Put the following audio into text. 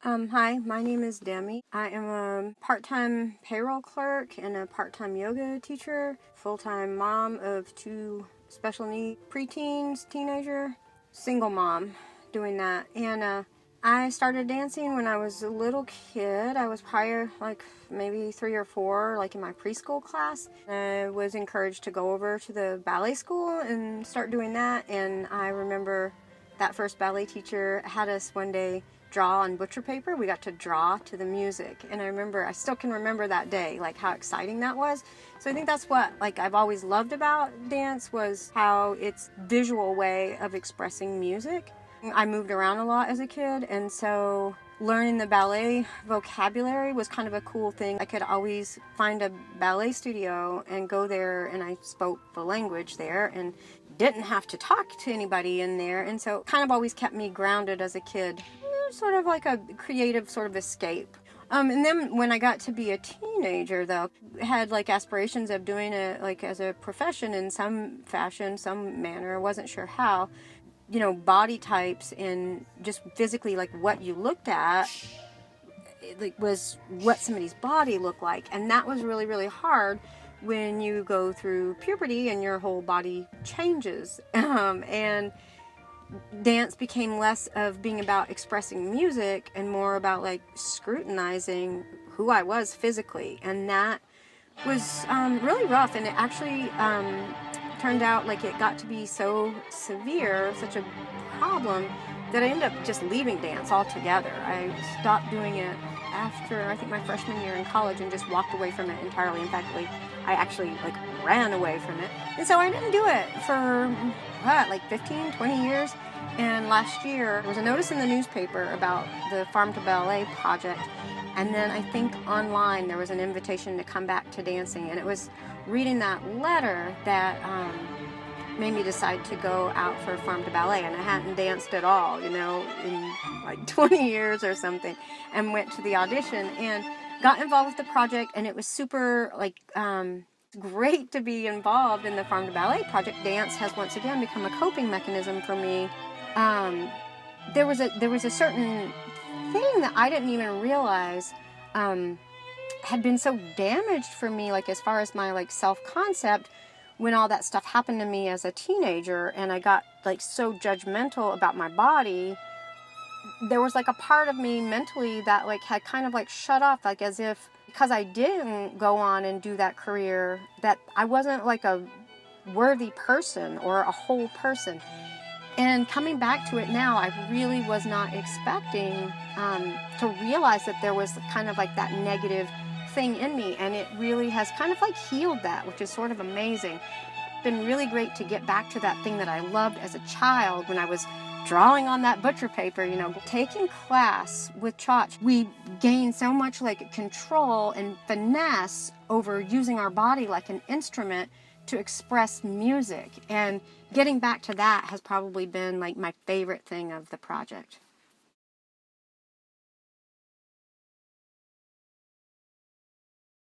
Hi, my name is Demi. I am a part-time payroll clerk and a part-time yoga teacher, full-time mom of two special need preteens, teenager, single mom doing that. And I started dancing when I was a little kid. I was probably like maybe 3 or 4, like in my preschool class. I was encouraged to go over to the ballet school and start doing that. And I remember that first ballet teacher had us one day draw on butcher paper. We got to draw to the music, and I still can remember that day, like how exciting that was. So I think that's what I've always loved about dance, was how it's visual way of expressing music. I moved around a lot as a kid, and so learning the ballet vocabulary was kind of a cool thing. I could always find a ballet studio and go there, and I spoke the language there and didn't have to talk to anybody in there, and so it kind of always kept me grounded as a kid. Sort of like a creative sort of escape. And then when I got to be a teenager, though, I had aspirations of doing it as a profession in some fashion, some manner. I wasn't sure how. Body types and just physically what you looked at was what somebody's body looked like, and that was really, really hard when you go through puberty and your whole body changes. And dance became less of being about expressing music and more about scrutinizing who I was physically, and that was really rough. And it actually turned out it got to be so severe, such a problem, that I ended up just leaving dance altogether. I stopped doing it after I think my freshman year in college and just walked away from it entirely. In fact, I actually ran away from it, and so I didn't do it for 15, 20 years. And last year there was a notice in the newspaper about the Farm to Ballet project, and then I think online there was an invitation to come back to dancing, and it was reading that letter that made me decide to go out for Farm to Ballet. And I hadn't danced at all, in 20 years or something, and went to the audition and got involved with the project, and it was super great to be involved in the Farm to Ballet project. Dance has once again become a coping mechanism for me. There was a certain thing that I didn't even realize had been so damaged for me, as far as my self-concept, when all that stuff happened to me as a teenager, and I got so judgmental about my body. There was a part of me mentally that had kind of shut off, as if because I didn't go on and do that career, that I wasn't a worthy person or a whole person. And coming back to it now, I really was not expecting to realize that there was kind of that negative thing in me, and it really has kind of healed that, which is sort of amazing. It's been really great to get back to that thing that I loved as a child when I was drawing on that butcher paper. Taking class with Chach, we gained so much control and finesse over using our body like an instrument to express music, and getting back to that has probably been my favorite thing of the project.